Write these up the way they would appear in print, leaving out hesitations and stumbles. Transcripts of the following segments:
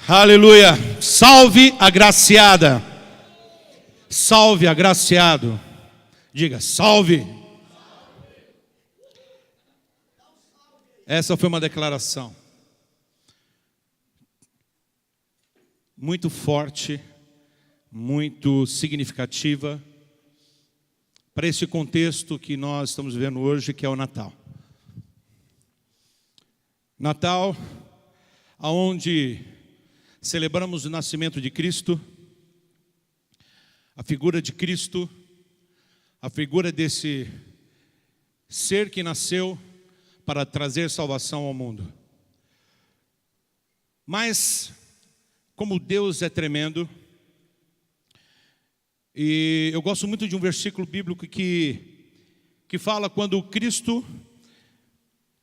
Aleluia. Salve agraciada. Salve agraciado. Diga, salve. Essa foi uma declaração muito forte, muito significativa para esse contexto que nós estamos vivendo hoje, que é o Natal. Natal, aonde celebramos o nascimento de Cristo, a figura de Cristo, a figura desse ser que nasceu para trazer salvação ao mundo. Mas, como Deus é tremendo, e eu gosto muito de um versículo bíblico que fala quando Cristo,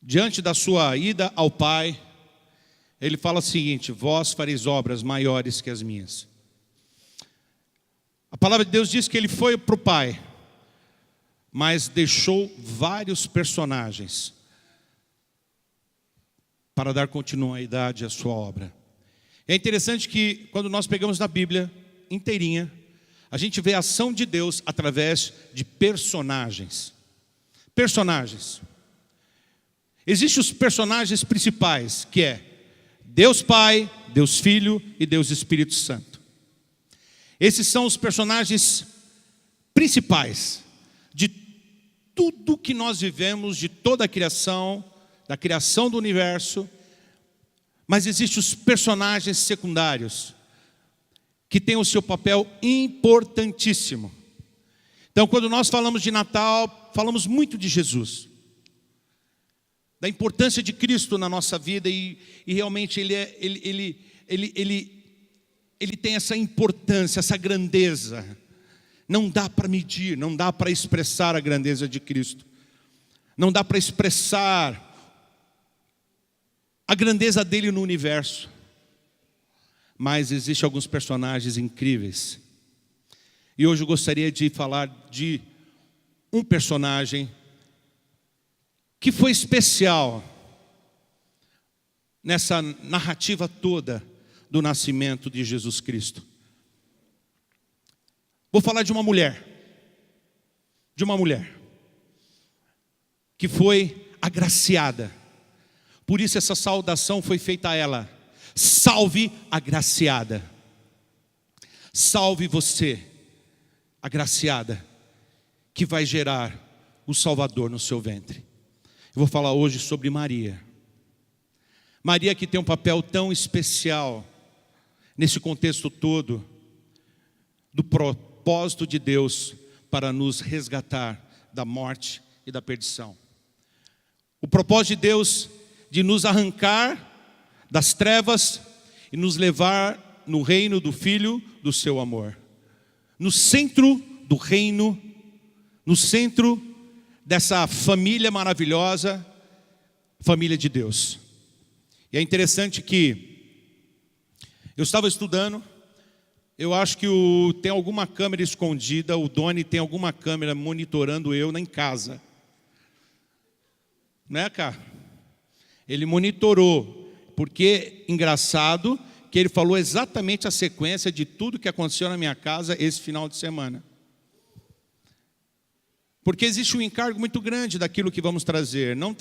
diante da sua ida ao Pai, ele fala o seguinte: vós fareis obras maiores que as minhas. A palavra de Deus diz que ele foi para o Pai, mas deixou vários personagens para dar continuidade à sua obra. É interessante que quando nós pegamos na Bíblia inteirinha, a gente vê a ação de Deus através de personagens. Personagens. Existem os personagens principais, que é Deus Pai, Deus Filho e Deus Espírito Santo. Esses são os personagens principais de tudo que nós vivemos, de toda a criação, da criação do universo. Mas existem os personagens secundários, que têm o seu papel importantíssimo. Então, quando nós falamos de Natal, falamos muito de Jesus, da importância de Cristo na nossa vida, e realmente ele tem essa importância, essa grandeza. Não dá para medir, não dá para expressar a grandeza de Cristo. Não dá para expressar a grandeza dele no universo. Mas existem alguns personagens incríveis. E hoje eu gostaria de falar de um personagem que foi especial nessa narrativa toda do nascimento de Jesus Cristo. Vou falar de uma mulher que foi agraciada. Por isso essa saudação foi feita a ela: salve agraciada. Salve você, agraciada, que vai gerar o Salvador no seu ventre. Eu vou falar hoje sobre Maria. Maria, que tem um papel tão especial nesse contexto todo do propósito de Deus para nos resgatar da morte e da perdição. O propósito de Deus de nos arrancar das trevas e nos levar no reino do Filho do seu amor. No centro do reino, no centro dessa família maravilhosa, família de Deus. E é interessante que eu estava estudando, eu acho que tem alguma câmera escondida, o Doni tem alguma câmera monitorando eu em casa. Né, cara? Ele monitorou, porque, engraçado, que ele falou exatamente a sequência de tudo que aconteceu na minha casa esse final de semana. Porque existe um encargo muito grande daquilo que vamos trazer. Não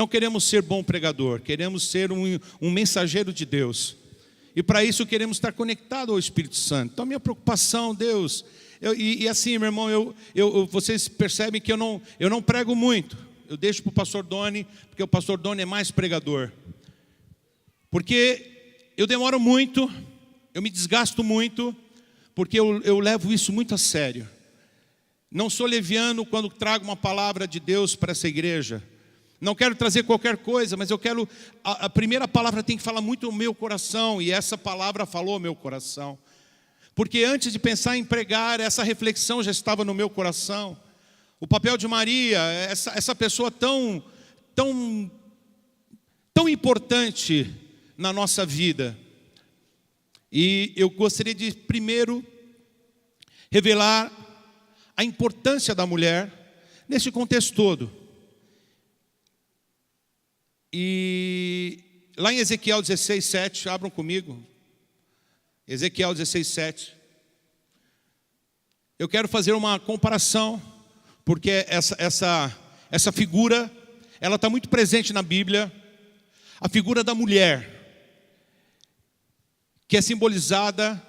queremos ser bom pregador, queremos ser um mensageiro de Deus. E para isso queremos estar conectado ao Espírito Santo. Então a minha preocupação, Deus, e assim, meu irmão, vocês percebem que eu não prego muito. Eu deixo para o pastor Doni, porque o pastor Doni é mais pregador. Porque eu demoro muito, eu me desgasto muito, porque eu levo isso muito a sério. Não sou leviano quando trago uma palavra de Deus para essa igreja. Não quero trazer qualquer coisa, mas eu quero... A primeira palavra tem que falar muito no meu coração, e essa palavra falou ao meu coração. Porque antes de pensar em pregar, essa reflexão já estava no meu coração. O papel de Maria, essa pessoa tão importante na nossa vida. E eu gostaria de primeiro revelar a importância da mulher nesse contexto todo. E lá em Ezequiel 16:7, abram comigo, Ezequiel 16:7. Eu quero fazer uma comparação, porque essa figura, ela está muito presente na Bíblia. A figura da mulher, que é simbolizada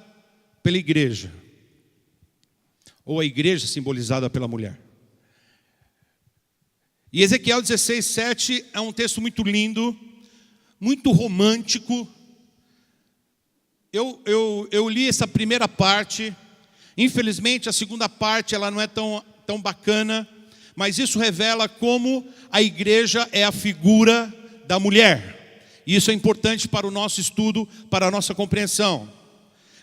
pela igreja, ou a igreja simbolizada pela mulher. E Ezequiel 16:7 é um texto muito lindo, muito romântico. Eu li essa primeira parte. Infelizmente a segunda parte ela não é tão bacana, mas isso revela como a igreja é a figura da mulher. E isso é importante para o nosso estudo, para a nossa compreensão.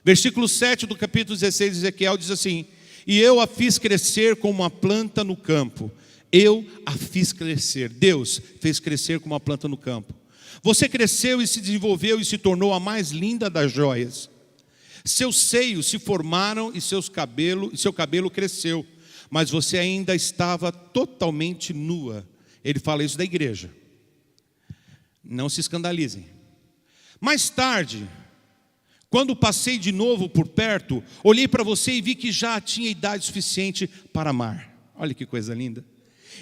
Versículo 7 do capítulo 16 de Ezequiel diz assim: e eu a fiz crescer como uma planta no campo. Eu a fiz crescer. Deus fez crescer como uma planta no campo. Você cresceu e se desenvolveu e se tornou a mais linda das joias. Seus seios se formaram e seu cabelo cresceu, mas você ainda estava totalmente nua. Ele fala isso da igreja. Não se escandalizem. Mais tarde, quando passei de novo por perto, olhei para você e vi que já tinha idade suficiente para amar. Olha que coisa linda.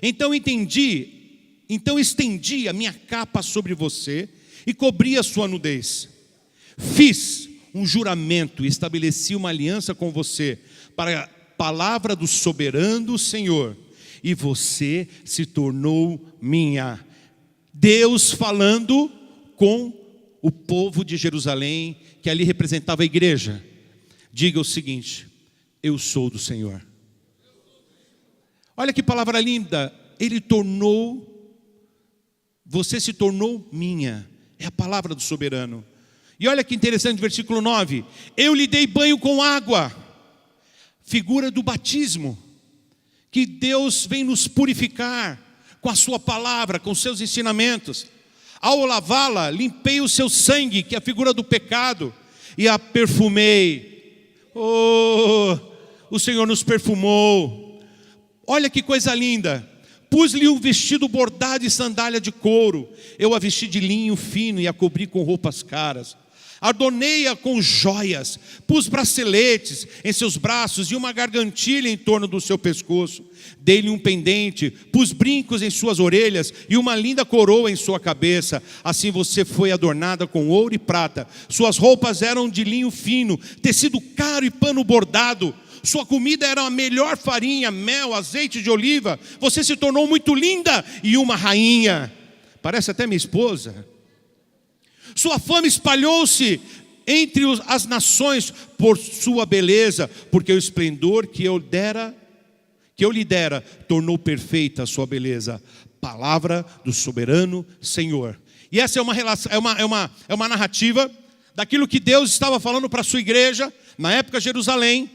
Então estendi a minha capa sobre você e cobri a sua nudez. Fiz um juramento e estabeleci uma aliança com você para a palavra do soberano Senhor, e você se tornou minha. Deus falando com o povo de Jerusalém, que ali representava a igreja. Diga o seguinte: eu sou do Senhor. Olha que palavra linda. Você se tornou minha. É a palavra do soberano. E olha que interessante, versículo 9. Eu lhe dei banho com água. Figura do batismo. Que Deus vem nos purificar com a sua palavra, com os seus ensinamentos. Ao lavá-la, limpei o seu sangue, que é a figura do pecado, e a perfumei. Oh, o Senhor nos perfumou. Olha que coisa linda. Pus-lhe um vestido bordado e sandália de couro. Eu a vesti de linho fino e a cobri com roupas caras. Adornei-a com joias. Pus braceletes em seus braços e uma gargantilha em torno do seu pescoço. Dei-lhe um pendente, pus brincos em suas orelhas e uma linda coroa em sua cabeça. Assim você foi adornada com ouro e prata. Suas roupas eram de linho fino, tecido caro e pano bordado. Sua comida era a melhor farinha, mel, azeite de oliva. Você se tornou muito linda e uma rainha. Parece até minha esposa. Sua fama espalhou-se entre as nações por sua beleza, porque o esplendor que eu lhe dera tornou perfeita a sua beleza. Palavra do soberano Senhor. E essa é uma narrativa daquilo que Deus estava falando para a sua igreja, na época de Jerusalém,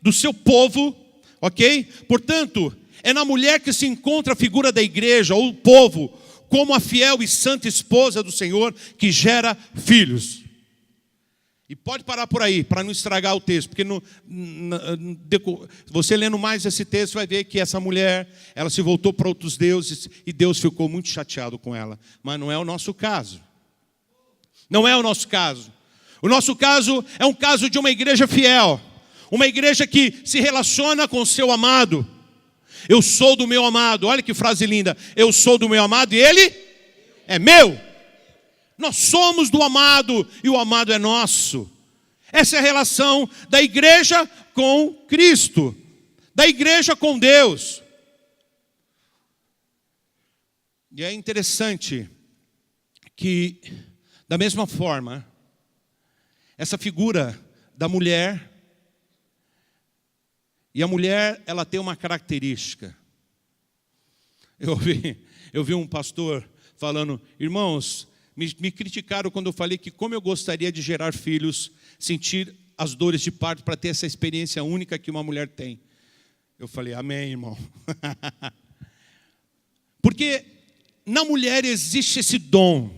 do seu povo, ok? Portanto, é na mulher que se encontra a figura da igreja, ou o povo, como a fiel e santa esposa do Senhor, que gera filhos. E pode parar por aí, para não estragar o texto, porque você lendo mais esse texto vai ver que essa mulher, ela se voltou para outros deuses, e Deus ficou muito chateado com ela. Mas não é o nosso caso. Não é o nosso caso. O nosso caso é um caso de uma igreja fiel. Uma igreja que se relaciona com o seu amado. Eu sou do meu amado. Olha que frase linda. Eu sou do meu amado e ele é meu. Nós somos do amado e o amado é nosso. Essa é a relação da igreja com Cristo. Da igreja com Deus. E é interessante que, da mesma forma, essa figura da mulher. E a mulher, ela tem uma característica. Eu vi um pastor falando: irmãos, me criticaram quando eu falei que como eu gostaria de gerar filhos, sentir as dores de parto para ter essa experiência única que uma mulher tem. Eu falei: amém, irmão. Porque na mulher existe esse dom.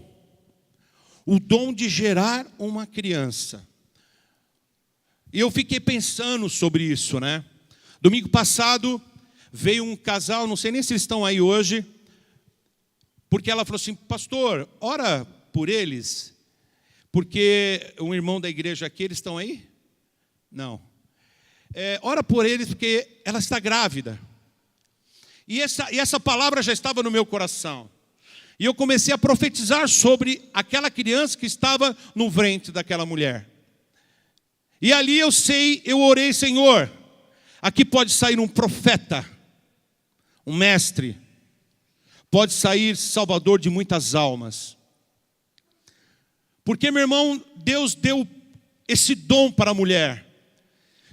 O dom de gerar uma criança. E eu fiquei pensando sobre isso, né? Domingo passado veio um casal, não sei nem se eles estão aí hoje, porque ela falou assim: pastor, ora por eles, porque um irmão da igreja aqui, eles estão aí? Não. Ora por eles, porque ela está grávida. E essa palavra já estava no meu coração. E eu comecei a profetizar sobre aquela criança que estava no ventre daquela mulher. E ali eu orei, Senhor, aqui pode sair um profeta, um mestre, pode sair salvador de muitas almas. Porque, meu irmão, Deus deu esse dom para a mulher,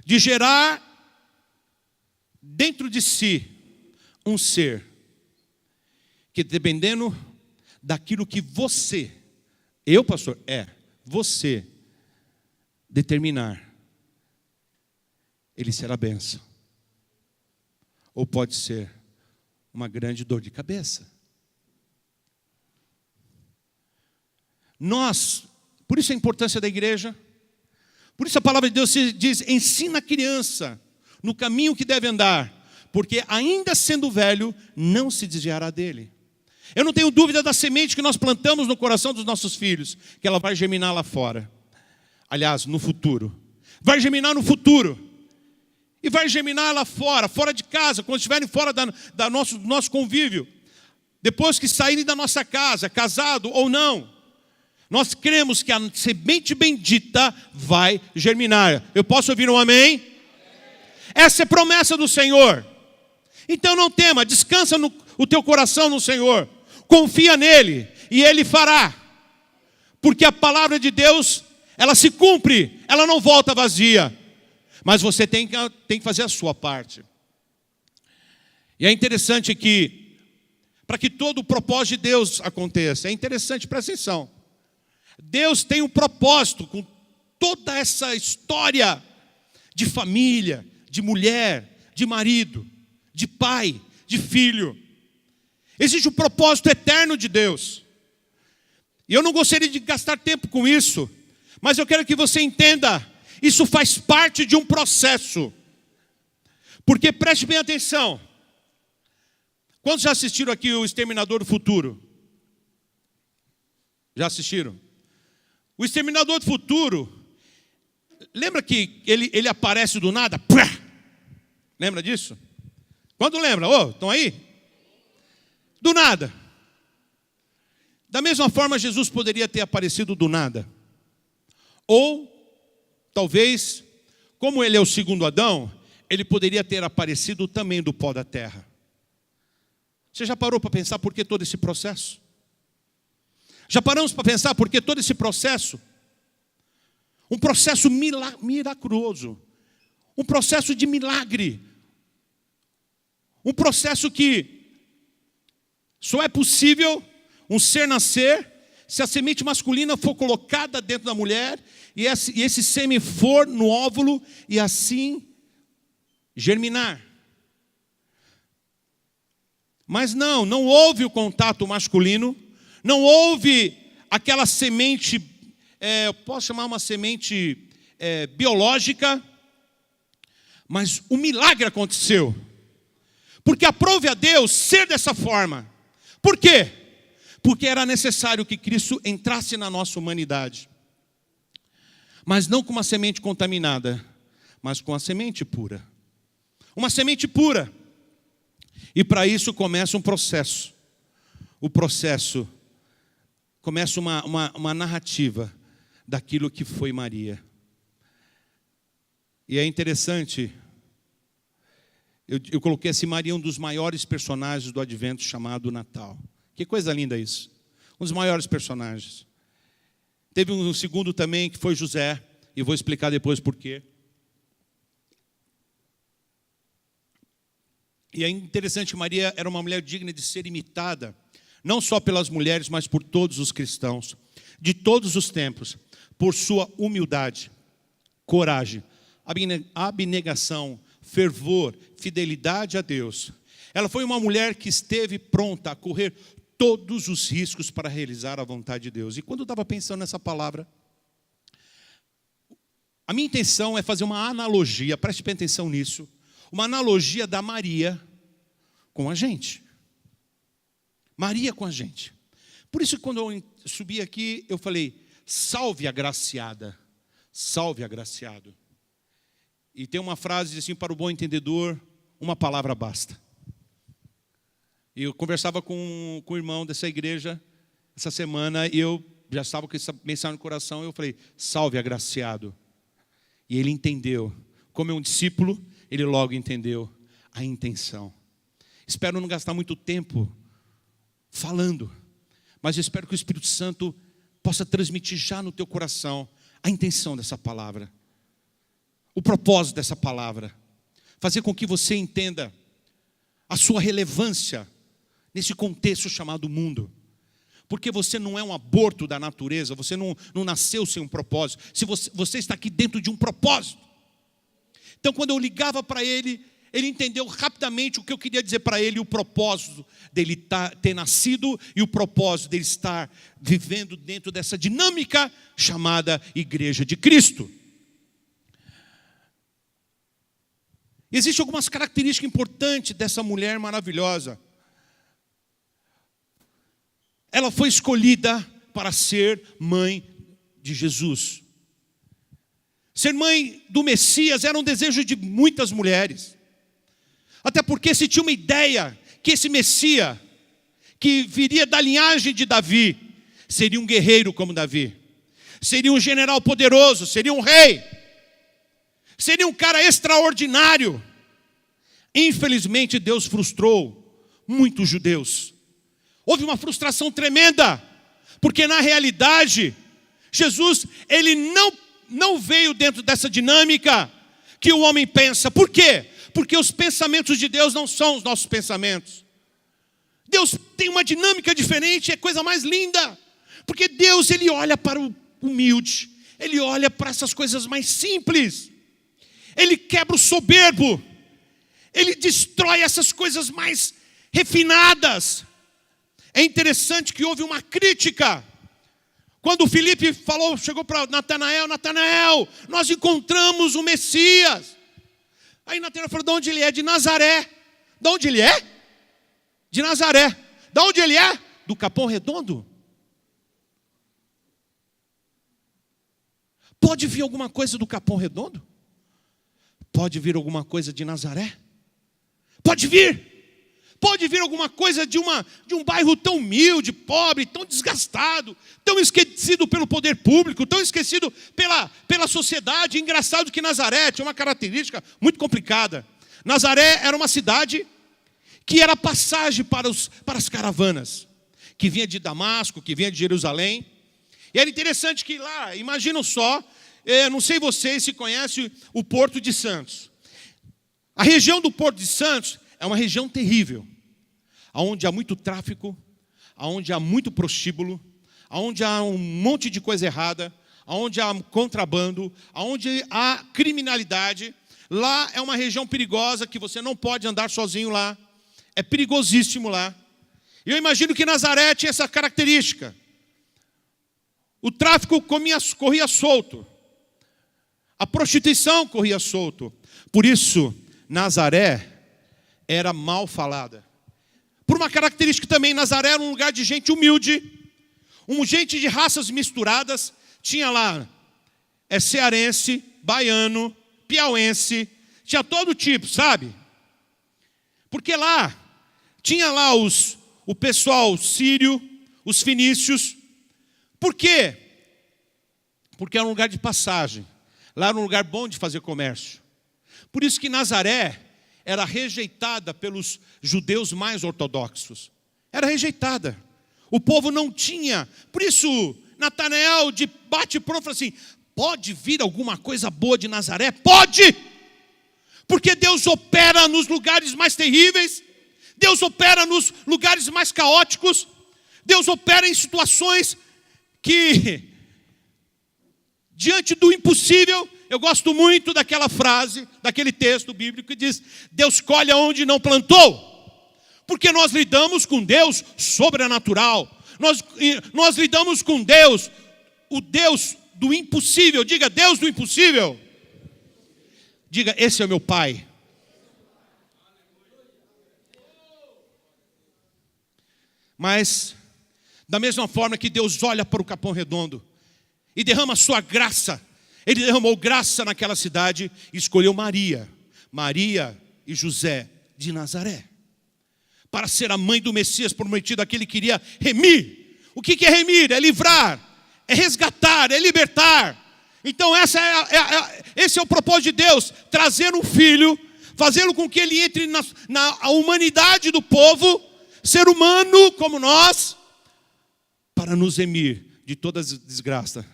de gerar dentro de si um ser, que dependendo daquilo que você, pastor, você determinar, ele será bênção. Ou pode ser uma grande dor de cabeça. Por isso a importância da igreja, por isso a palavra de Deus diz, ensina a criança no caminho que deve andar, porque ainda sendo velho, não se desviará dele. Eu não tenho dúvida da semente que nós plantamos no coração dos nossos filhos, que ela vai germinar lá fora. Aliás, no futuro. Vai germinar no futuro. E vai germinar lá fora de casa, quando estiverem fora do nosso convívio. Depois que saírem da nossa casa, casado ou não. Nós cremos que a semente bendita vai germinar. Eu posso ouvir um amém? Essa é a promessa do Senhor. Então não tema, descansa o teu coração no Senhor. Confia nele e ele fará. Porque a palavra de Deus, ela se cumpre, ela não volta vazia. Mas você tem que fazer a sua parte. E é interessante que, para que todo o propósito de Deus aconteça, é interessante, presta atenção. Deus tem um propósito com toda essa história de família, de mulher, de marido, de pai, de filho. Existe um propósito eterno de Deus. E eu não gostaria de gastar tempo com isso, mas eu quero que você entenda, isso faz parte de um processo. Porque preste bem atenção. Quantos já assistiram aqui o Exterminador do Futuro? Já assistiram? O Exterminador do Futuro, lembra que ele aparece do nada? Lembra disso? Quando lembra? Estão aí? Do nada. Da mesma forma, Jesus poderia ter aparecido do nada. Ou, talvez, como ele é o segundo Adão, ele poderia ter aparecido também do pó da terra. Você já parou para pensar por que todo esse processo? Já paramos para pensar por que todo esse processo? Um processo miraculoso. Um processo de milagre. Um processo que só é possível um ser nascer se a semente masculina for colocada dentro da mulher e esse sêmen for no óvulo e assim germinar. Mas não houve o contato masculino, não houve aquela semente, eu posso chamar uma semente biológica, mas o milagre aconteceu. Porque aprove a Deus ser dessa forma. Por quê? Porque era necessário que Cristo entrasse na nossa humanidade. Mas não com uma semente contaminada, mas com a semente pura. Uma semente pura. E para isso começa um processo. O processo começa uma narrativa daquilo que foi Maria. E é interessante, eu coloquei assim, Maria é um dos maiores personagens do Advento chamado Natal. Que coisa linda isso. Um dos maiores personagens. Teve um segundo também que foi José, e vou explicar depois por quê. E é interessante que Maria era uma mulher digna de ser imitada, não só pelas mulheres, mas por todos os cristãos, de todos os tempos, por sua humildade, coragem, abnegação, fervor, fidelidade a Deus. Ela foi uma mulher que esteve pronta a correr todos os riscos para realizar a vontade de Deus. E quando eu estava pensando nessa palavra, a minha intenção é fazer uma analogia, preste bem atenção nisso, uma analogia da Maria com a gente. Maria com a gente. Por isso, quando eu subi aqui, eu falei, salve agraciada, salve agraciado. E tem uma frase assim, para o bom entendedor, uma palavra basta. E eu conversava com o irmão dessa igreja essa semana, e eu já estava com essa mensagem no coração, e eu falei, salve agraciado. E ele entendeu. Como é um discípulo, ele logo entendeu a intenção. Espero não gastar muito tempo falando, mas eu espero que o Espírito Santo possa transmitir já no teu coração a intenção dessa palavra, o propósito dessa palavra, fazer com que você entenda a sua relevância nesse contexto chamado mundo. Porque você não é um aborto da natureza, você não nasceu sem um propósito. Se você está aqui dentro de um propósito. Então, quando eu ligava para ele, ele entendeu rapidamente o que eu queria dizer para ele, o propósito dele ter nascido e o propósito dele estar vivendo dentro dessa dinâmica chamada Igreja de Cristo. Existem algumas características importantes dessa mulher maravilhosa. Ela foi escolhida para ser mãe de Jesus. Ser mãe do Messias era um desejo de muitas mulheres. Até porque se tinha uma ideia que esse Messias, que viria da linhagem de Davi, seria um guerreiro como Davi. Seria um general poderoso, seria um rei. Seria um cara extraordinário. Infelizmente Deus frustrou muitos judeus. Houve uma frustração tremenda, porque na realidade, Jesus, ele não veio dentro dessa dinâmica que o homem pensa. Por quê? Porque os pensamentos de Deus não são os nossos pensamentos. Deus tem uma dinâmica diferente, é coisa mais linda. Porque Deus, ele olha para o humilde, ele olha para essas coisas mais simples. Ele quebra o soberbo, ele destrói essas coisas mais refinadas. É interessante que houve uma crítica. Quando Filipe chegou para Natanael, Natanael, nós encontramos o Messias. Aí Natanael falou, de onde ele é? De Nazaré. De onde ele é? De Nazaré. De onde ele é? Do Capão Redondo. Pode vir alguma coisa do Capão Redondo? Pode vir alguma coisa de Nazaré? Pode vir. Pode vir alguma coisa de um bairro tão humilde, pobre, tão desgastado, tão esquecido pelo poder público, tão esquecido pela sociedade. Engraçado que Nazaré tinha uma característica muito complicada. Nazaré era uma cidade que era passagem para as caravanas, que vinha de Damasco, que vinha de Jerusalém. E era interessante que lá, imaginam só, não sei vocês se conhecem o Porto de Santos. A região do Porto de Santos é uma região terrível, onde há muito tráfico, onde há muito prostíbulo, onde há um monte de coisa errada, onde há contrabando, onde há criminalidade. Lá é uma região perigosa que você não pode andar sozinho lá. É perigosíssimo lá. E eu imagino que Nazaré tinha essa característica. O tráfico corria solto. A prostituição corria solto. Por isso, Nazaré era mal falada. Por uma característica também, Nazaré era um lugar de gente humilde, gente de raças misturadas. Tinha lá cearense, baiano, piauense, tinha todo tipo, sabe? Porque lá, tinha lá o pessoal sírio, os fenícios. Por quê? Porque era um lugar de passagem. Lá era um lugar bom de fazer comércio. Por isso que Nazaré era rejeitada pelos judeus mais ortodoxos. Era rejeitada. O povo não tinha. Por isso, Natanael de bate-pronto falou assim, pode vir alguma coisa boa de Nazaré? Pode! Porque Deus opera nos lugares mais terríveis. Deus opera nos lugares mais caóticos. Deus opera em situações que, diante do impossível. Eu gosto muito daquela frase, daquele texto bíblico que diz, Deus colhe onde não plantou. Porque nós lidamos com Deus sobrenatural. Nós lidamos com Deus, o Deus do impossível. Diga, Deus do impossível. Diga, esse é o meu Pai. Mas, da mesma forma que Deus olha para o Capão Redondo, e derrama a sua graça. Ele derramou graça naquela cidade e escolheu Maria e José de Nazaré, para ser a mãe do Messias prometido, aquele que iria remir. O que é remir? É livrar, é resgatar, é libertar. Então esse é o propósito de Deus, trazer um filho, fazê-lo com que ele entre na humanidade do povo, ser humano como nós, para nos remir de toda desgraça.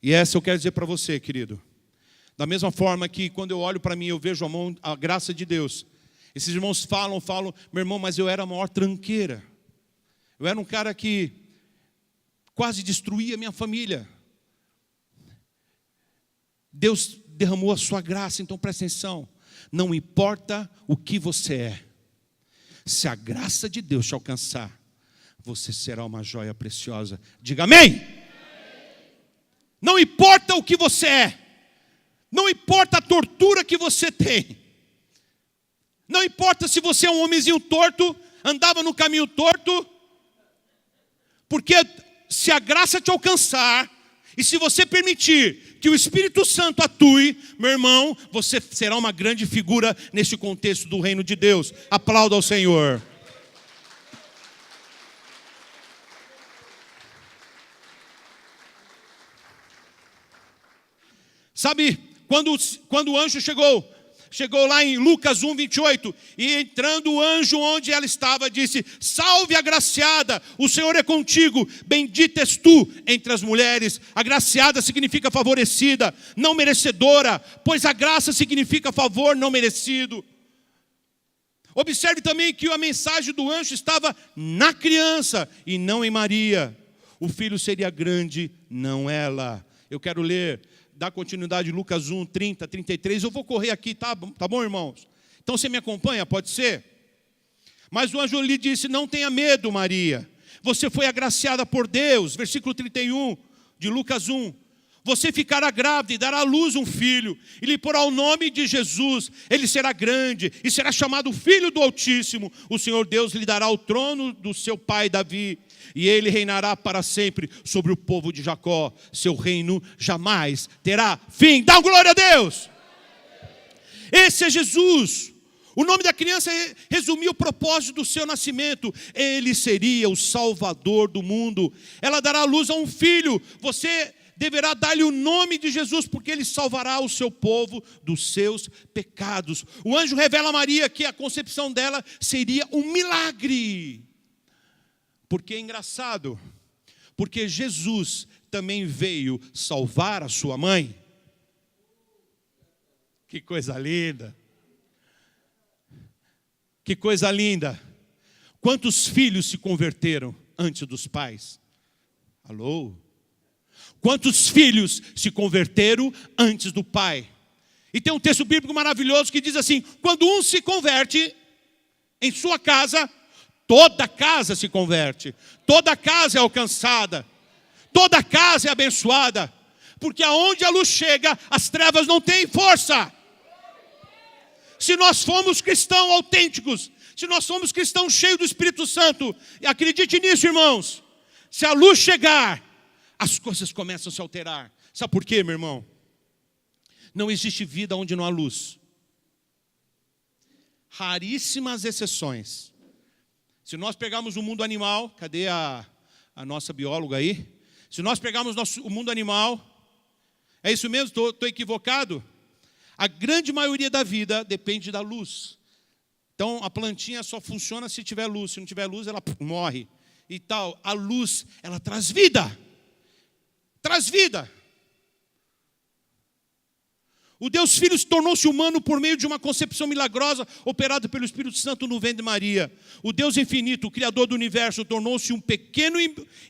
E essa eu quero dizer para você, querido. Da mesma forma que quando eu olho para mim, eu vejo a graça de Deus. Esses irmãos falam, meu irmão, mas eu era a maior tranqueira. Eu era um cara que quase destruía a minha família. Deus derramou a sua graça, então presta atenção. Não importa o que você é, se a graça de Deus te alcançar, você será uma joia preciosa. Diga amém. Não importa o que você é, não importa a tortura que você tem, não importa se você é um homenzinho torto, andava no caminho torto, porque se a graça te alcançar, e se você permitir que o Espírito Santo atue, meu irmão, você será uma grande figura nesse contexto do reino de Deus. Aplauda ao Senhor. Sabe, quando o anjo chegou lá em Lucas 1:28, e entrando o anjo onde ela estava, disse: salve agraciada, o Senhor é contigo, bendita és tu entre as mulheres. Agraciada significa favorecida, não merecedora, pois a graça significa favor não merecido. Observe também que a mensagem do anjo estava na criança e não em Maria. O filho seria grande, não ela. Eu quero ler, dar continuidade, Lucas 1, 30, 33. Eu vou correr aqui, tá bom, irmãos? Então você me acompanha, pode ser? Mas o anjo lhe disse: não tenha medo, Maria. Você foi agraciada por Deus. Versículo 31 de Lucas 1. Você ficará grávida e dará à luz um filho, e lhe porá o nome de Jesus. Ele será grande e será chamado Filho do Altíssimo. O Senhor Deus lhe dará o trono do seu pai Davi, e ele reinará para sempre sobre o povo de Jacó. Seu reino jamais terá fim. Dá glória a Deus! Esse é Jesus. O nome da criança resumia o propósito do seu nascimento. Ele seria o Salvador do mundo. Ela dará à luz a um filho. Você deverá dar-lhe o nome de Jesus, porque ele salvará o seu povo dos seus pecados. O anjo revela a Maria que a concepção dela seria um milagre. Porque é engraçado, porque Jesus também veio salvar a sua mãe. Que coisa linda! Que coisa linda! Quantos filhos se converteram antes dos pais? Alô? Quantos filhos se converteram antes do pai? E tem um texto bíblico maravilhoso que diz assim: quando um se converte em sua casa, toda a casa se converte, toda a casa é alcançada, toda a casa é abençoada, porque aonde a luz chega, as trevas não têm força. Se nós formos cristãos autênticos, se nós somos cristãos cheios do Espírito Santo, e acredite nisso, irmãos, se a luz chegar, as coisas começam a se alterar. Sabe por quê, meu irmão? Não existe vida onde não há luz. Raríssimas exceções. Se nós pegarmos o mundo animal, cadê a nossa bióloga aí? Se nós pegarmos o mundo animal, é isso mesmo? Estou equivocado? A grande maioria da vida depende da luz. Então a plantinha só funciona se tiver luz. Se não tiver luz, ela morre. E tal, a luz, ela traz vida. Traz vida. O Deus Filho tornou-se humano por meio de uma concepção milagrosa operada pelo Espírito Santo no ventre de Maria. O Deus infinito, o Criador do universo, tornou-se um pequeno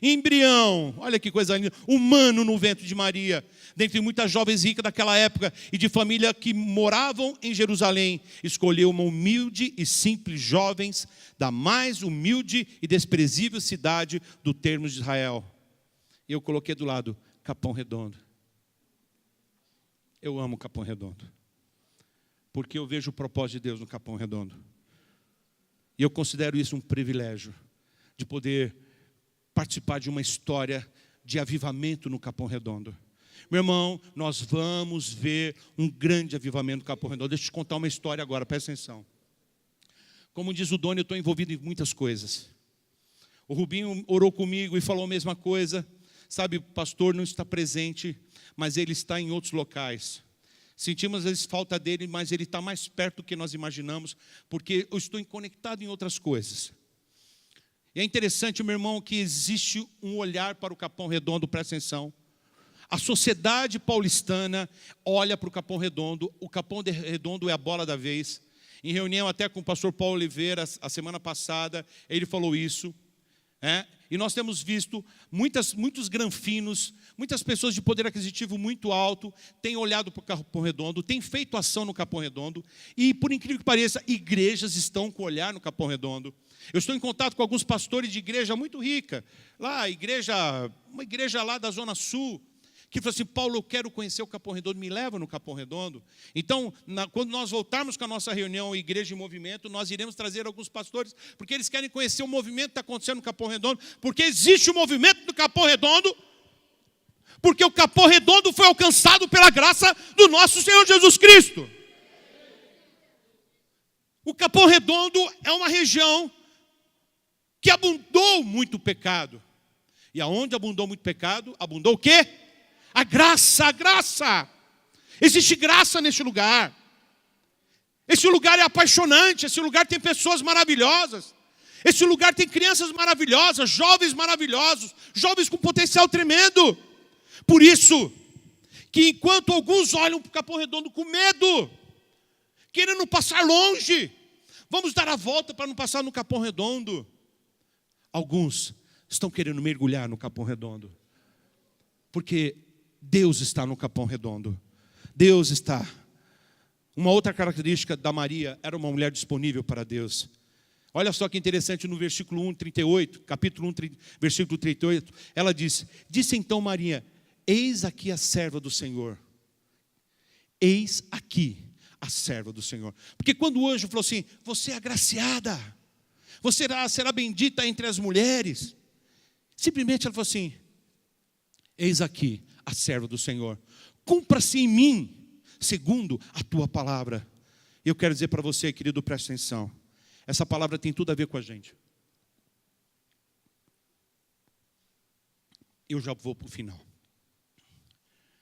embrião, olha que coisa linda, humano no ventre de Maria, dentre muitas jovens ricas daquela época e de família que moravam em Jerusalém. Escolheu uma humilde e simples jovens da mais humilde e desprezível cidade do termo de Israel. E eu coloquei do lado, Capão Redondo. Eu amo Capão Redondo, porque eu vejo o propósito de Deus no Capão Redondo. E eu considero isso um privilégio, de poder participar de uma história de avivamento no Capão Redondo. Meu irmão, nós vamos ver um grande avivamento no Capão Redondo. Deixa eu te contar uma história agora, presta atenção. Como diz o Doni, eu estou envolvido em muitas coisas. O Rubinho orou comigo e falou a mesma coisa. Sabe, o pastor não está presente, mas ele está em outros locais. Sentimos às vezes falta dele, mas ele está mais perto do que nós imaginamos, porque eu estou conectado em outras coisas. E é interessante, meu irmão, que existe um olhar para o Capão Redondo, presta atenção. A sociedade paulistana olha para o Capão Redondo. O Capão Redondo é a bola da vez. Em reunião até com o pastor Paulo Oliveira, a semana passada, ele falou isso. E nós temos visto muitos granfinos, muitas pessoas de poder aquisitivo muito alto, têm olhado para o Capão Redondo, têm feito ação no Capão Redondo, e por incrível que pareça, igrejas estão com olhar no Capão Redondo. Eu estou em contato com alguns pastores de igreja muito rica, uma igreja lá da Zona Sul, que falou assim: Paulo, eu quero conhecer o Capão Redondo, me leva no Capão Redondo. Então, quando nós voltarmos com a nossa reunião Igreja em Movimento, nós iremos trazer alguns pastores, porque eles querem conhecer o movimento que está acontecendo no Capão Redondo, porque existe o movimento do Capão Redondo, porque o Capão Redondo foi alcançado pela graça do nosso Senhor Jesus Cristo. O Capão Redondo é uma região que abundou muito pecado. E aonde abundou muito pecado, abundou o quê? A graça, a graça. Existe graça nesse lugar. Esse lugar é apaixonante, esse lugar tem pessoas maravilhosas. Esse lugar tem crianças maravilhosas, jovens maravilhosos, jovens com potencial tremendo. Por isso, que enquanto alguns olham para o Capão Redondo com medo, querendo passar longe, vamos dar a volta para não passar no Capão Redondo. Alguns estão querendo mergulhar no Capão Redondo, porque Deus está no Capão Redondo. Deus está. Uma outra característica da Maria, era uma mulher disponível para Deus. Olha só que interessante, no versículo 1, 38, capítulo 1, versículo 38, ela diz: disse então Maria: eis aqui a serva do Senhor. Eis aqui a serva do Senhor. Porque quando o anjo falou assim: você é agraciada, você será bendita entre as mulheres, simplesmente ela falou assim: eis aqui a serva do Senhor, cumpra-se em mim segundo a tua palavra. Eu quero dizer para você, querido, preste atenção, essa palavra tem tudo a ver com a gente. Eu já vou para o final.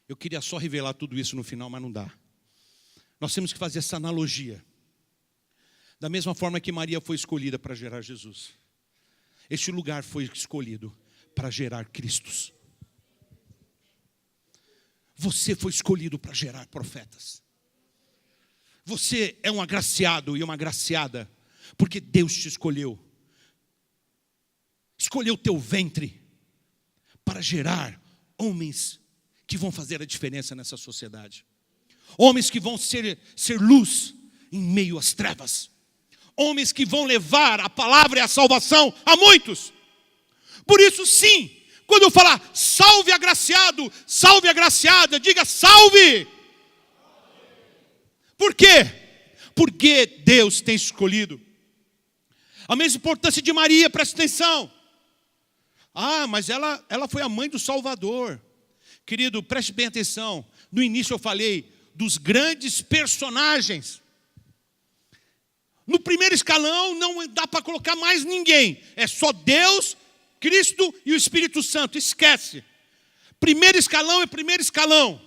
Eu queria só revelar tudo isso no final, mas não dá. Nós temos que fazer essa analogia. Da mesma forma que Maria foi escolhida para gerar Jesus, este lugar foi escolhido para gerar Cristos. Você foi escolhido para gerar profetas. Você é um agraciado e uma agraciada, porque Deus te escolheu. Escolheu o teu ventre para gerar homens que vão fazer a diferença nessa sociedade. Homens que vão ser luz em meio às trevas. Homens que vão levar a palavra e a salvação a muitos. Por isso, sim, quando eu falar salve agraciado, salve agraciada, diga salve. Por quê? Porque Deus tem escolhido. A mesma importância de Maria, presta atenção. Mas ela foi a mãe do Salvador. Querido, preste bem atenção. No início eu falei dos grandes personagens. No primeiro escalão não dá para colocar mais ninguém. É só Deus, Cristo e o Espírito Santo. Esquece. Primeiro escalão é primeiro escalão.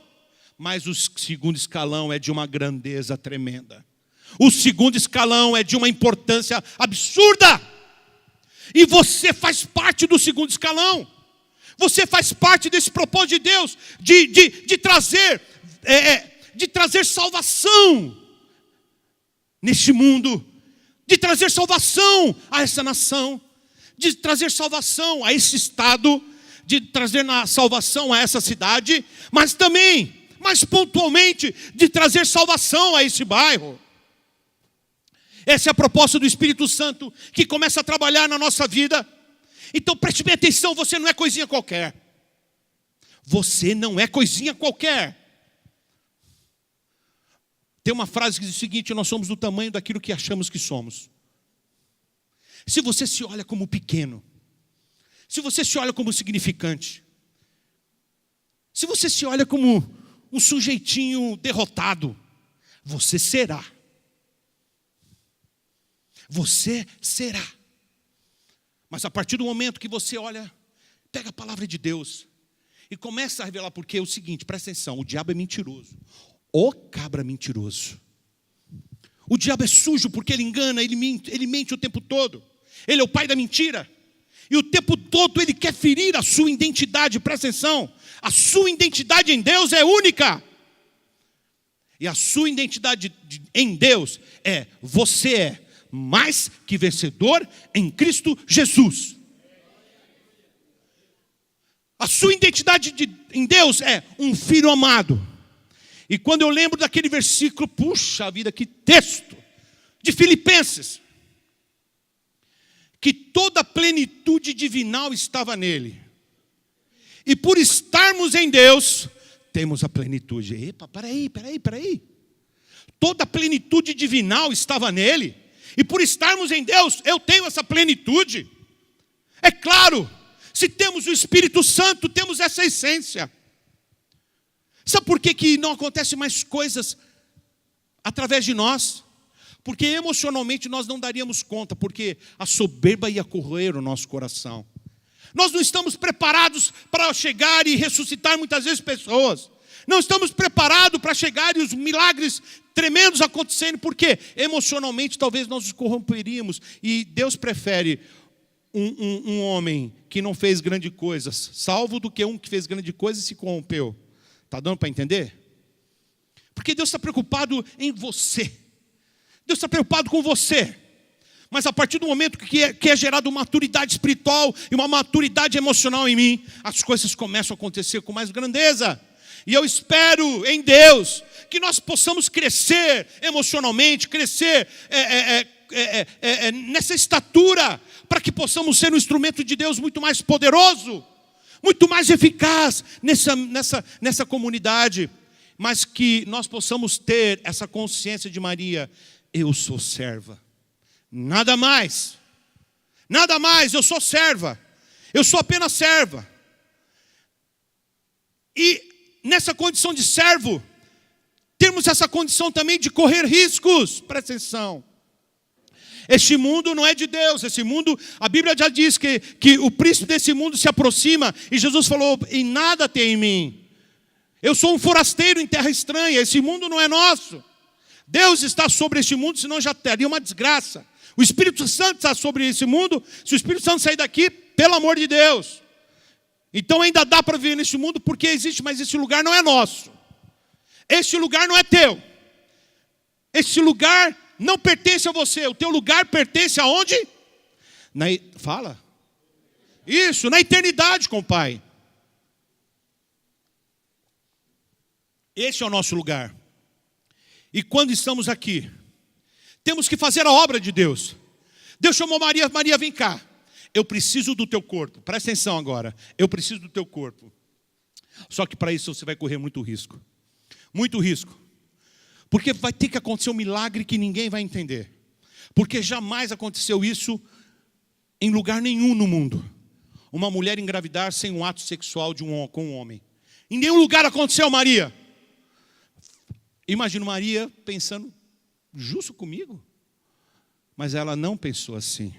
Mas o segundo escalão é de uma grandeza tremenda. O segundo escalão é de uma importância absurda. E você faz parte do segundo escalão. Você faz parte desse propósito de Deus de trazer salvação neste mundo, de trazer salvação a essa nação, de trazer salvação a esse estado, de trazer salvação a essa cidade, mas também, mais pontualmente, de trazer salvação a esse bairro. Essa é a proposta do Espírito Santo que começa a trabalhar na nossa vida. Então preste bem atenção, você não é coisinha qualquer. Você não é coisinha qualquer. Tem uma frase que diz o seguinte: nós somos do tamanho daquilo que achamos que somos. Se você se olha como pequeno, se você se olha como insignificante, Se você se olha como um sujeitinho derrotado, você será. Você será. Mas a partir do momento que você olha, pega a palavra de Deus e começa a revelar, porque é o seguinte, presta atenção, o diabo é mentiroso. O cabra mentiroso. O diabo é sujo porque ele engana, ele mente o tempo todo. Ele é o pai da mentira. E o tempo todo ele quer ferir a sua identidade, presta atenção. A sua identidade em Deus é única. E a sua identidade em Deus é, você é mais que vencedor em Cristo Jesus. A sua identidade em Deus é um filho amado. E quando eu lembro daquele versículo, puxa vida, que texto, de Filipenses, que toda a plenitude divinal estava nele. E por estarmos em Deus, temos a plenitude. Epa, peraí. Toda a plenitude divinal estava nele. E por estarmos em Deus, eu tenho essa plenitude. É claro, se temos o Espírito Santo, temos essa essência. Sabe por que não acontecem mais coisas através de nós? Porque emocionalmente nós não daríamos conta, porque a soberba ia corroer o nosso coração. Nós não estamos preparados para chegar e ressuscitar muitas vezes pessoas. Não estamos preparados para chegar e os milagres tremendos acontecendo, porque emocionalmente talvez nós nos corromperíamos. E Deus prefere um homem que não fez grandes coisas, salvo do que um que fez grande coisa e se corrompeu. Está dando para entender? Porque Deus está preocupado em você. Deus está preocupado com você. Mas a partir do momento que é gerada uma maturidade espiritual e uma maturidade emocional em mim, as coisas começam a acontecer com mais grandeza. E eu espero em Deus que nós possamos crescer emocionalmente, crescer nessa estatura, para que possamos ser um instrumento de Deus muito mais poderoso, muito mais eficaz nessa comunidade. Mas que nós possamos ter essa consciência de Maria: eu sou serva, nada mais, eu sou serva, eu sou apenas serva. E nessa condição de servo, temos essa condição também de correr riscos. Presta atenção. Este mundo não é de Deus. Esse mundo, a Bíblia já diz que o príncipe desse mundo se aproxima. E Jesus falou: e nada tem em mim. Eu sou um forasteiro em terra estranha. Esse mundo não é nosso. Deus está sobre este mundo, senão já teria uma desgraça. O Espírito Santo está sobre esse mundo. Se o Espírito Santo sair daqui, pelo amor de Deus. Então ainda dá para viver nesse mundo porque existe, mas esse lugar não é nosso. Este lugar não é teu. Este lugar não pertence a você. O teu lugar pertence aonde? Fala. Isso, na eternidade com o Pai. Este é o nosso lugar. E quando estamos aqui, temos que fazer a obra de Deus. Deus chamou Maria: Maria, vem cá. Eu preciso do teu corpo. Presta atenção agora. Eu preciso do teu corpo. Só que para isso você vai correr muito risco. Muito risco. Porque vai ter que acontecer um milagre que ninguém vai entender. Porque jamais aconteceu isso em lugar nenhum no mundo. Uma mulher engravidar sem um ato sexual com um homem. Em nenhum lugar aconteceu, Maria. Imagino Maria pensando: justo comigo? Mas ela não pensou assim.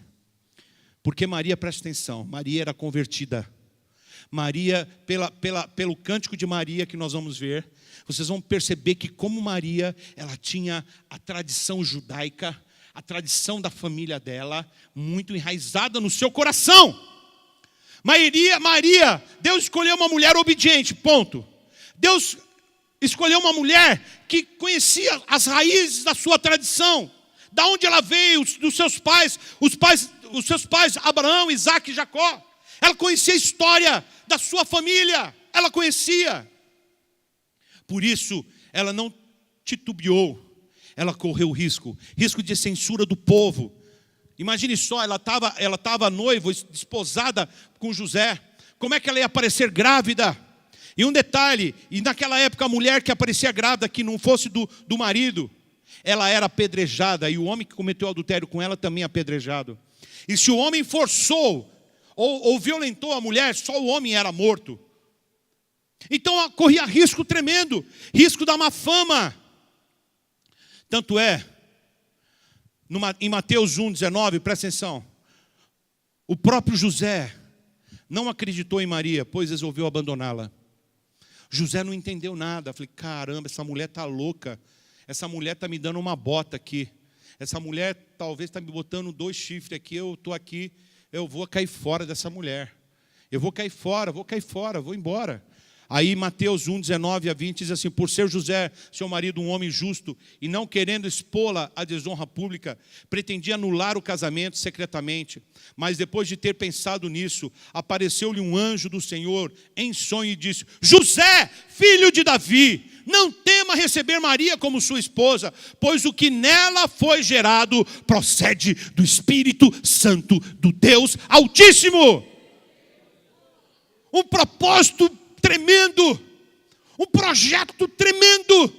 Porque Maria, presta atenção, Maria era convertida. Maria, pelo cântico de Maria que nós vamos ver, vocês vão perceber que como Maria, ela tinha a tradição judaica, a tradição da família dela, muito enraizada no seu coração. Maria, Deus escolheu uma mulher obediente, ponto. Deus escolheu uma mulher que conhecia as raízes da sua tradição. Da onde ela veio, dos seus pais, os seus pais Abraão, Isaac e Jacó. Ela conhecia a história da sua família. Ela conhecia. Por isso, ela não titubeou. Ela correu risco de censura do povo. Imagine só, ela estava noiva, desposada com José. Como é que ela ia aparecer grávida? E um detalhe, e naquela época a mulher que aparecia grávida, que não fosse do marido, ela era apedrejada, e o homem que cometeu adultério com ela também apedrejado. E se o homem forçou ou violentou a mulher, só o homem era morto. Então corria risco tremendo, risco da má fama. Tanto é, em Mateus 1,19, presta atenção, o próprio José não acreditou em Maria, pois resolveu abandoná-la. José não entendeu nada. Falei, caramba, essa mulher está louca. Essa mulher está me dando uma bota aqui. Essa mulher talvez está me botando 2 chifres aqui. Eu estou aqui, eu vou cair fora dessa mulher. Eu vou cair fora, vou embora. Aí Mateus 1,19-20 diz assim, por ser José, seu marido, um homem justo, e não querendo expô-la à desonra pública, pretendia anular o casamento secretamente. Mas depois de ter pensado nisso, apareceu-lhe um anjo do Senhor em sonho e disse, José, filho de Davi, não tema receber Maria como sua esposa, pois o que nela foi gerado procede do Espírito Santo do Deus Altíssimo. Um propósito tremendo, um projeto tremendo.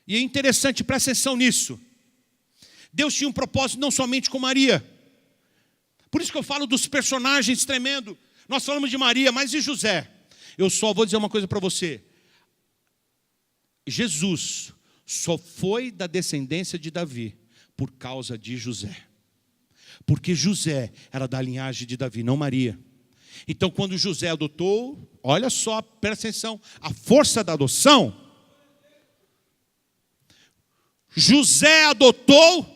E é interessante, presta atenção nisso. Deus tinha um propósito não somente com Maria. Por isso que eu falo dos personagens tremendos. Nós falamos de Maria, mas e José? Eu só vou dizer uma coisa para você. Jesus só foi da descendência de Davi por causa de José. Porque José era da linhagem de Davi, não Maria. Então, quando José adotou, olha só, presta atenção, a força da adoção. José adotou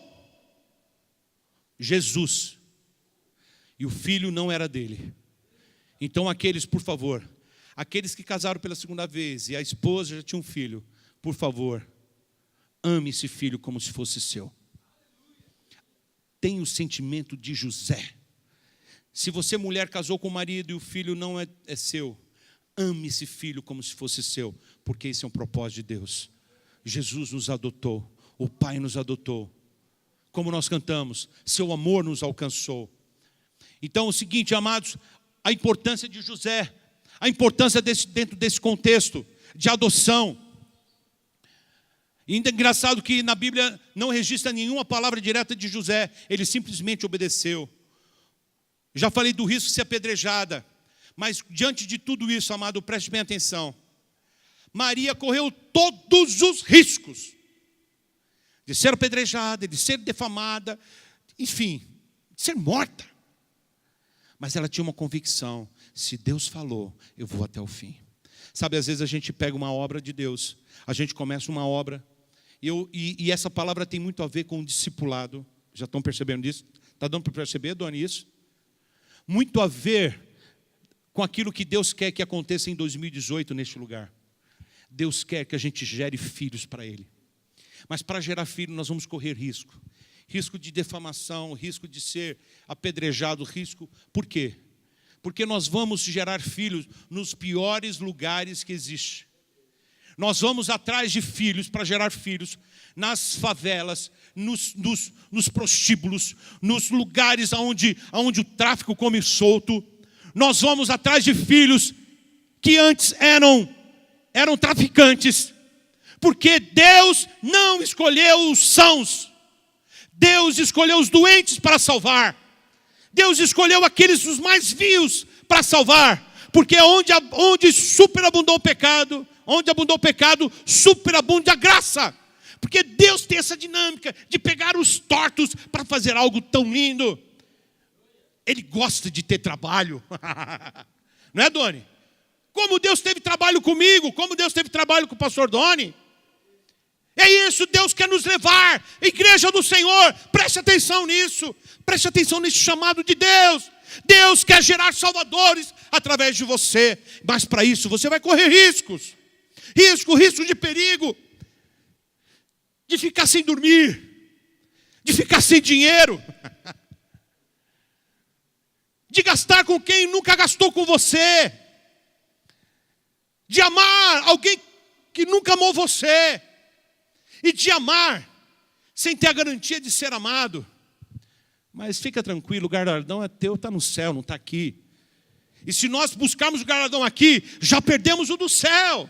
Jesus. E o filho não era dele. Então, aqueles, por favor, aqueles que casaram pela segunda vez e a esposa já tinha um filho, por favor, ame esse filho como se fosse seu. Tenha o sentimento de José. Se você, mulher, casou com o marido e o filho não é seu, ame esse filho como se fosse seu, porque esse é um propósito de Deus. Jesus nos adotou, o Pai nos adotou. Como nós cantamos, seu amor nos alcançou. Então, o seguinte, amados, a importância de José, a importância dentro desse contexto de adoção. E ainda é engraçado que na Bíblia não registra nenhuma palavra direta de José, ele simplesmente obedeceu. Já falei do risco de ser apedrejada, mas diante de tudo isso, amado, preste bem atenção. Maria correu todos os riscos de ser apedrejada, de ser defamada, enfim, de ser morta. Mas ela tinha uma convicção, se Deus falou, eu vou até o fim. Sabe, às vezes a gente pega uma obra de Deus, a gente começa uma obra, e essa palavra tem muito a ver com o discipulado. Já estão percebendo isso? Está dando para perceber, Doni, isso? Muito a ver com aquilo que Deus quer que aconteça em 2018 neste lugar. Deus quer que a gente gere filhos para Ele. Mas para gerar filho nós vamos correr risco. Risco de defamação, risco de ser apedrejado, risco... Por quê? Porque nós vamos gerar filhos nos piores lugares que existe. Nós vamos atrás de filhos para gerar filhos nas favelas, nos prostíbulos, nos lugares onde o tráfico come solto. Nós vamos atrás de filhos que antes eram traficantes, porque Deus não escolheu os sãos, Deus escolheu os doentes para salvar, Deus escolheu aqueles os mais vios para salvar, porque onde superabundou o pecado, superabunda a graça. Porque Deus tem essa dinâmica de pegar os tortos para fazer algo tão lindo. Ele gosta de ter trabalho. Não é, Doni? Como Deus teve trabalho comigo, como Deus teve trabalho com o pastor Doni. É isso, Deus quer nos levar. Igreja do Senhor, preste atenção nisso. Preste atenção nesse chamado de Deus. Deus quer gerar salvadores através de você. Mas para isso você vai correr riscos. Risco de perigo. De ficar sem dormir. De ficar sem dinheiro. De gastar com quem nunca gastou com você. De amar alguém que nunca amou você. E de amar sem ter a garantia de ser amado. Mas fica tranquilo, o galardão é teu, está no céu, não está aqui. E se nós buscarmos o galardão aqui, já perdemos o do céu.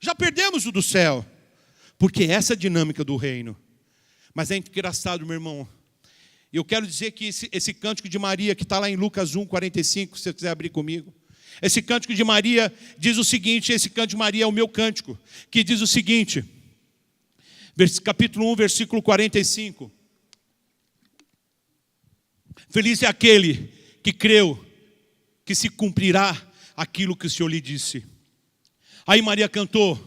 Já perdemos o do céu. Porque essa é a dinâmica do reino. Mas é engraçado, meu irmão. Eu quero dizer que esse cântico de Maria, que está lá em Lucas 1:45, se você quiser abrir comigo. Esse cântico de Maria diz o seguinte, esse cântico de Maria é o meu cântico, que diz o seguinte, capítulo 1, versículo 45. Feliz é aquele que creu que se cumprirá aquilo que o Senhor lhe disse. Aí Maria cantou: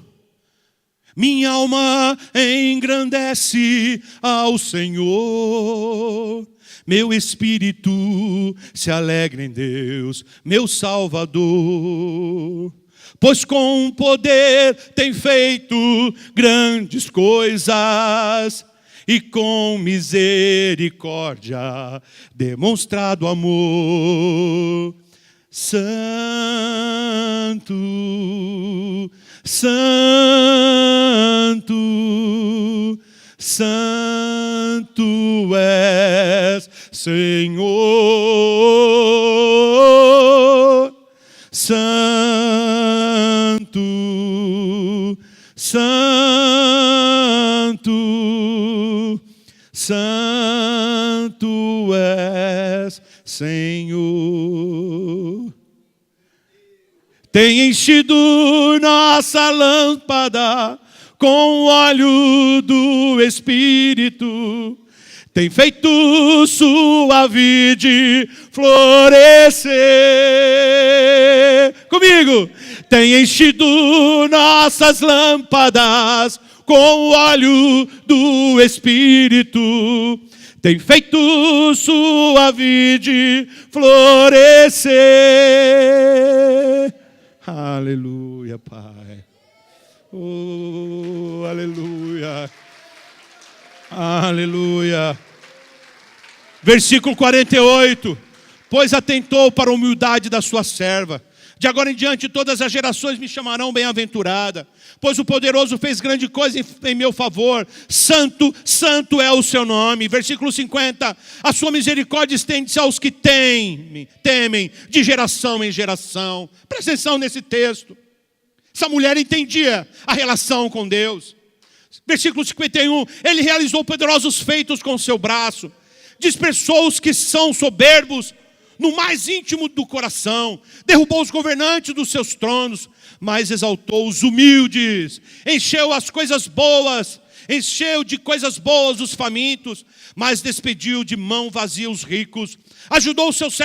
minha alma engrandece ao Senhor, meu espírito se alegra em Deus, meu Salvador. Pois com poder tem feito grandes coisas, e com misericórdia demonstrado amor. Santo, Santo, Santo és, Senhor. Santo, Santo, Santo és, Senhor. Tem enchido nossa lâmpada com o óleo do Espírito, tem feito sua vide florescer. Comigo! Tem enchido nossas lâmpadas com o óleo do Espírito, tem feito sua vide florescer. Aleluia, Pai. Oh, aleluia. Aleluia. Versículo 48. Pois atentou para a humildade da sua serva. De agora em diante todas as gerações me chamarão bem-aventurada, pois o poderoso fez grande coisa em meu favor. Santo, santo é o seu nome. Versículo 50. A sua misericórdia estende-se aos que temem de geração em geração. Presta atenção nesse texto. Essa mulher entendia a relação com Deus. Versículo 51. Ele realizou poderosos feitos com o seu braço, dispersou os que são soberbos no mais íntimo do coração, derrubou os governantes dos seus tronos, mas exaltou os humildes, encheu de coisas boas os famintos, mas despediu de mão vazia os ricos, ajudou os seus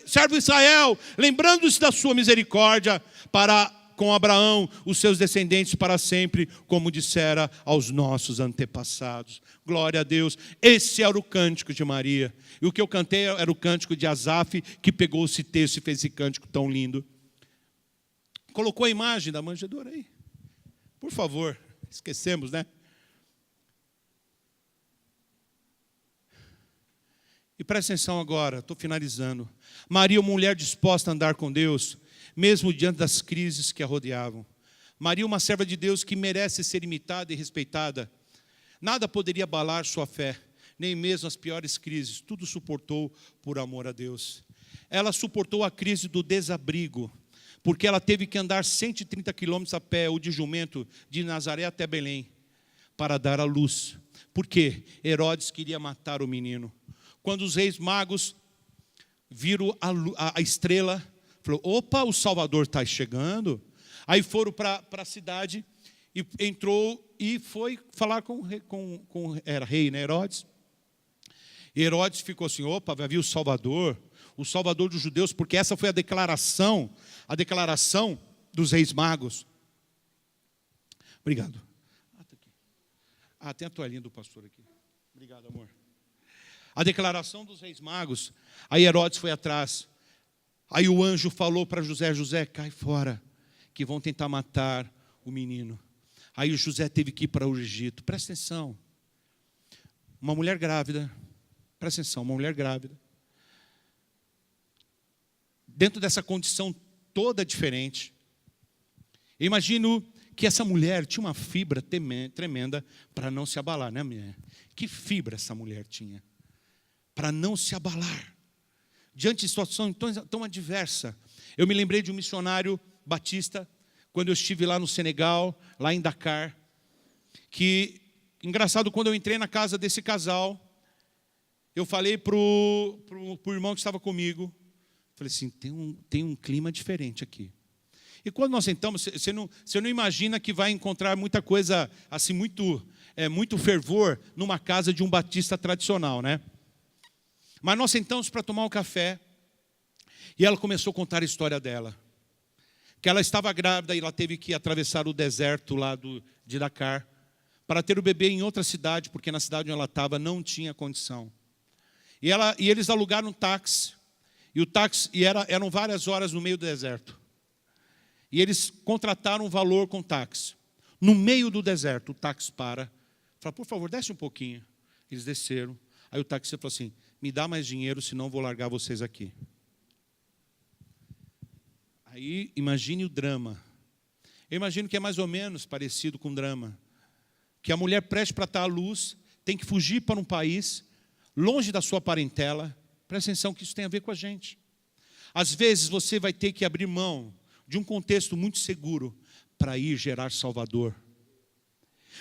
servo Israel, lembrando-se da sua misericórdia para com Abraão, os seus descendentes para sempre, como dissera aos nossos antepassados. Glória a Deus. Esse era o cântico de Maria. E o que eu cantei era o cântico de Asaf, que pegou esse texto e fez esse cântico tão lindo. Colocou a imagem da manjedoura aí? Por favor, esquecemos, né? E presta atenção agora, estou finalizando. Maria, uma mulher disposta a andar com Deus, mesmo diante das crises que a rodeavam. Maria, uma serva de Deus que merece ser imitada e respeitada. Nada poderia abalar sua fé, nem mesmo as piores crises. Tudo suportou por amor a Deus. Ela suportou a crise do desabrigo, porque ela teve que andar 130 quilômetros a pé, ou de jumento, de Nazaré até Belém, para dar à luz. Por quê? Herodes queria matar o menino. Quando os reis magos viram a estrela, falou: opa, o Salvador está chegando. Aí foram para a cidade, e entrou e foi falar com era rei, né, Herodes. E Herodes ficou assim: opa, vai vir o Salvador dos judeus, porque essa foi a declaração dos reis magos. Obrigado. Tem a toalhinha do pastor aqui. Obrigado, amor. A declaração dos reis magos. Aí Herodes foi atrás. Aí o anjo falou para José: José, cai fora, que vão tentar matar o menino. Aí o José teve que ir para o Egito. Presta atenção. Uma mulher grávida. Presta atenção, uma mulher grávida. Dentro dessa condição toda diferente. Eu imagino que essa mulher tinha uma fibra tremenda para não se abalar, né, mulher? Que fibra essa mulher tinha? Para não se abalar. Diante de situação tão adversa. Eu me lembrei de um missionário batista, quando eu estive lá no Senegal, lá em Dakar, que, engraçado, quando eu entrei na casa desse casal, eu falei pro irmão que estava comigo, falei assim, tem um clima diferente aqui. E quando nós sentamos, você não imagina que vai encontrar muita coisa, assim, muito fervor numa casa de um batista tradicional, né? Mas nós sentamos para tomar um café, e ela começou a contar a história dela. Que ela estava grávida e ela teve que atravessar o deserto lá de Dakar, para ter o bebê em outra cidade, porque na cidade onde ela estava não tinha condição. E eles alugaram um táxi, eram várias horas no meio do deserto. E eles contrataram um valor com táxi. No meio do deserto, o táxi para. Fala, por favor, desce um pouquinho. Eles desceram. Aí o táxi falou assim, me dá mais dinheiro, senão eu vou largar vocês aqui. Aí, imagine o drama. Eu imagino que é mais ou menos parecido com drama. Que a mulher prestes para estar à luz, tem que fugir para um país, longe da sua parentela. Presta atenção que isso tem a ver com a gente. Às vezes você vai ter que abrir mão de um contexto muito seguro para ir gerar Salvador.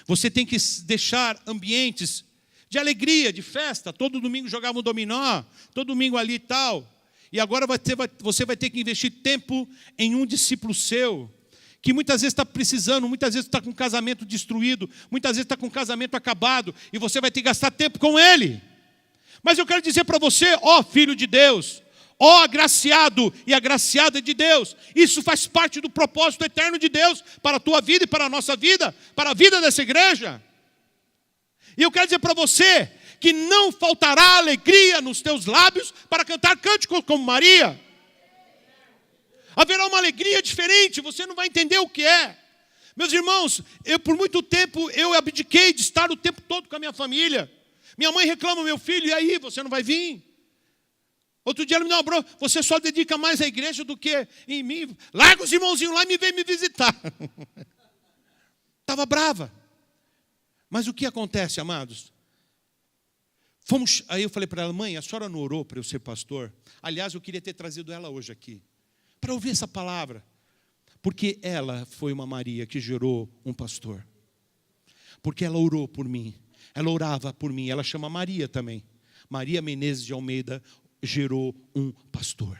Você tem que deixar ambientes de alegria, de festa. Todo domingo jogava um dominó, todo domingo ali e tal. E agora você vai ter que investir tempo em um discípulo seu, que muitas vezes está precisando, muitas vezes está com um casamento destruído, muitas vezes está com um casamento acabado, e você vai ter que gastar tempo com ele. Mas eu quero dizer para você, ó filho de Deus, ó agraciado e agraciada de Deus, isso faz parte do propósito eterno de Deus para a tua vida e para a nossa vida, para a vida dessa igreja. E eu quero dizer para você que não faltará alegria nos teus lábios para cantar cânticos como Maria. Haverá uma alegria diferente, você não vai entender o que é. Meus irmãos, por muito tempo eu abdiquei de estar o tempo todo com a minha família. Minha mãe reclama, meu filho, e aí, você não vai vir? Outro dia ela me deu uma bronca, você só dedica mais à igreja do que em mim. Larga os irmãozinhos lá e vem me visitar. Estava brava. Mas o que acontece, amados? Aí eu falei para ela, mãe, a senhora não orou para eu ser pastor? Aliás, eu queria ter trazido ela hoje aqui, para ouvir essa palavra. Porque ela foi uma Maria que gerou um pastor. Porque ela orou por mim. Ela orava por mim. Ela chama Maria também. Maria Menezes de Almeida gerou um pastor.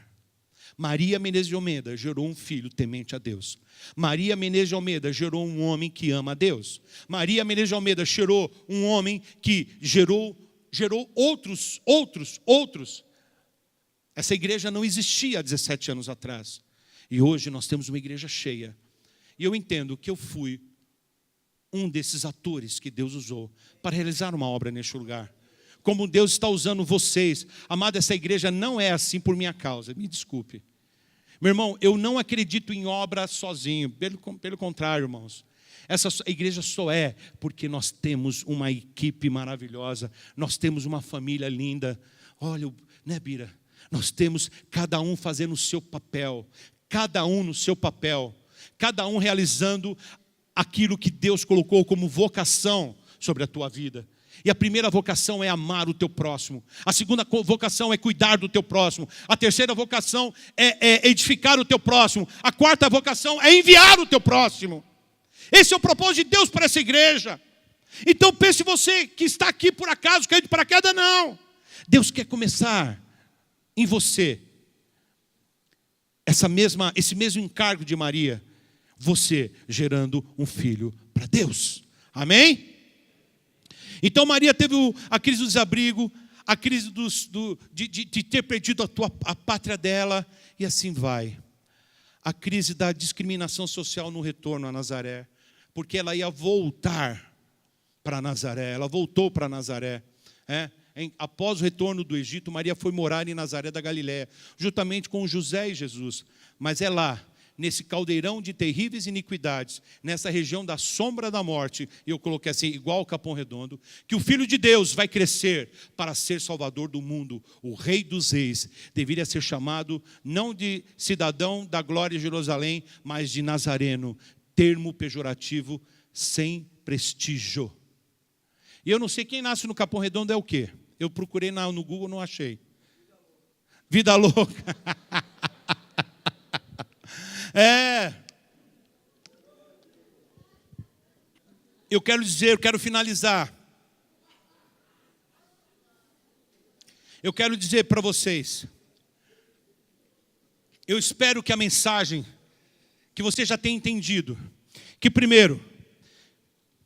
Maria Menezes de Almeida gerou um filho temente a Deus. Maria Menezes de Almeida gerou um homem que ama a Deus. Maria Menezes de Almeida gerou um homem que gerou outros. Essa igreja não existia há 17 anos atrás. E hoje nós temos uma igreja cheia. E eu entendo que eu fui um desses atores que Deus usou para realizar uma obra neste lugar. Como Deus está usando vocês. Amado, essa igreja não é assim por minha causa. Me desculpe. Meu irmão, eu não acredito em obra sozinho. Pelo contrário, irmãos. Essa igreja só é porque nós temos uma equipe maravilhosa. Nós temos uma família linda. Olha, né, Bira? Nós temos cada um fazendo o seu papel. Cada um no seu papel. Cada um realizando aquilo que Deus colocou como vocação sobre a tua vida. E a primeira vocação é amar o teu próximo. A segunda vocação é cuidar do teu próximo. A terceira vocação é edificar o teu próximo. A quarta vocação é enviar o teu próximo. Esse é o propósito de Deus para essa igreja. Então pense você que está aqui por acaso, caiu de paraquedas, não. Deus quer começar em você esse mesmo encargo de Maria. Você gerando um filho para Deus. Amém? Então Maria teve a crise do desabrigo, a crise de ter perdido a pátria dela, e assim vai. A crise da discriminação social no retorno a Nazaré, porque ela ia voltar para Nazaré, ela voltou para Nazaré. Após o retorno do Egito, Maria foi morar em Nazaré da Galileia, juntamente com José e Jesus. Mas é lá, nesse caldeirão de terríveis iniquidades, nessa região da sombra da morte, e eu coloquei assim, igual ao Capão Redondo, que o Filho de Deus vai crescer para ser Salvador do mundo, o Rei dos Reis. Deveria ser chamado não de cidadão da glória de Jerusalém, mas de Nazareno, termo pejorativo sem prestígio. E eu não sei quem nasce no Capão Redondo é o quê? Eu procurei no Google, não achei. Vida louca. Eu quero finalizar. Eu quero dizer para vocês, eu espero que a mensagem, que você já tenha entendido, que primeiro,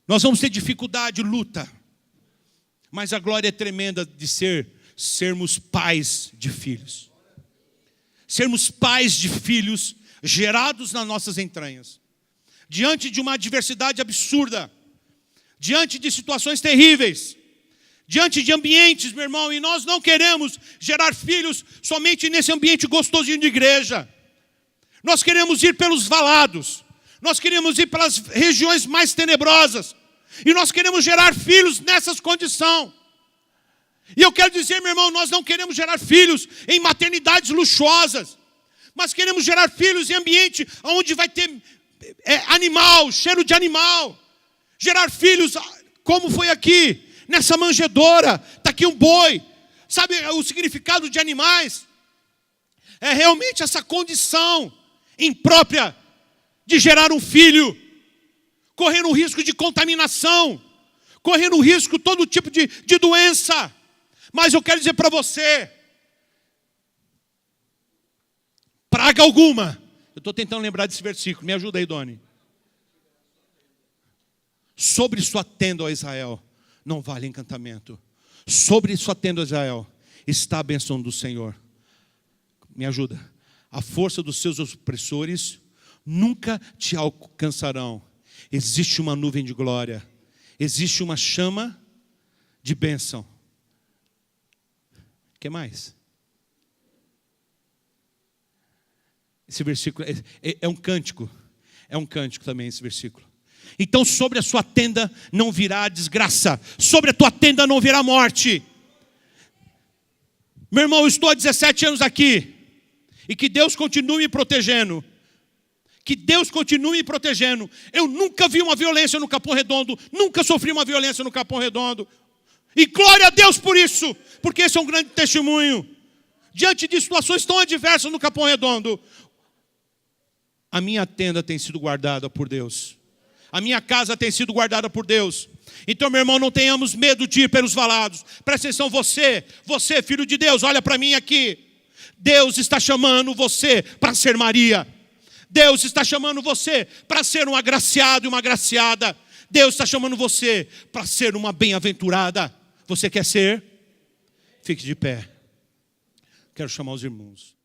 nós vamos ter dificuldade, luta, mas a glória é tremenda de sermos pais de filhos. Sermos pais de filhos gerados nas nossas entranhas. Diante de uma adversidade absurda, diante de situações terríveis, diante de ambientes, meu irmão, e nós não queremos gerar filhos somente nesse ambiente gostosinho de igreja. Nós queremos ir pelos valados, nós queremos ir pelas regiões mais tenebrosas, e nós queremos gerar filhos nessas condições. E eu quero dizer, meu irmão, nós não queremos gerar filhos em maternidades luxuosas, mas queremos gerar filhos em ambiente onde vai ter animal, cheiro de animal. Gerar filhos, como foi aqui, nessa manjedoura, está aqui um boi. Sabe o significado de animais? É realmente essa condição imprópria de gerar um filho, correndo o risco de contaminação, correndo o risco de todo tipo de doença. Mas eu quero dizer para você, praga alguma, eu estou tentando lembrar desse versículo, me ajuda aí, Doni. Sobre sua tenda, ó Israel, não vale encantamento. Sobre sua tenda, ó Israel, está a bênção do Senhor. Me ajuda. A força dos seus opressores nunca te alcançarão. Existe uma nuvem de glória, existe uma chama de bênção. O que mais? Esse versículo é um cântico. É um cântico também esse versículo. Então sobre a sua tenda não virá desgraça. Sobre a tua tenda não virá morte. Meu irmão, eu estou há 17 anos aqui. E que Deus continue me protegendo. Que Deus continue me protegendo. Eu nunca vi uma violência no Capão Redondo. Nunca sofri uma violência no Capão Redondo. E glória a Deus por isso, porque esse é um grande testemunho. Diante de situações tão adversas no Capão Redondo, a minha tenda tem sido guardada por Deus. A minha casa tem sido guardada por Deus. Então, meu irmão, não tenhamos medo de ir pelos valados. Presta atenção, você, filho de Deus, olha para mim aqui. Deus está chamando você para ser Maria. Deus está chamando você para ser um agraciado e uma agraciada. Deus está chamando você para ser uma bem-aventurada. Você quer ser? Fique de pé. Quero chamar os irmãos.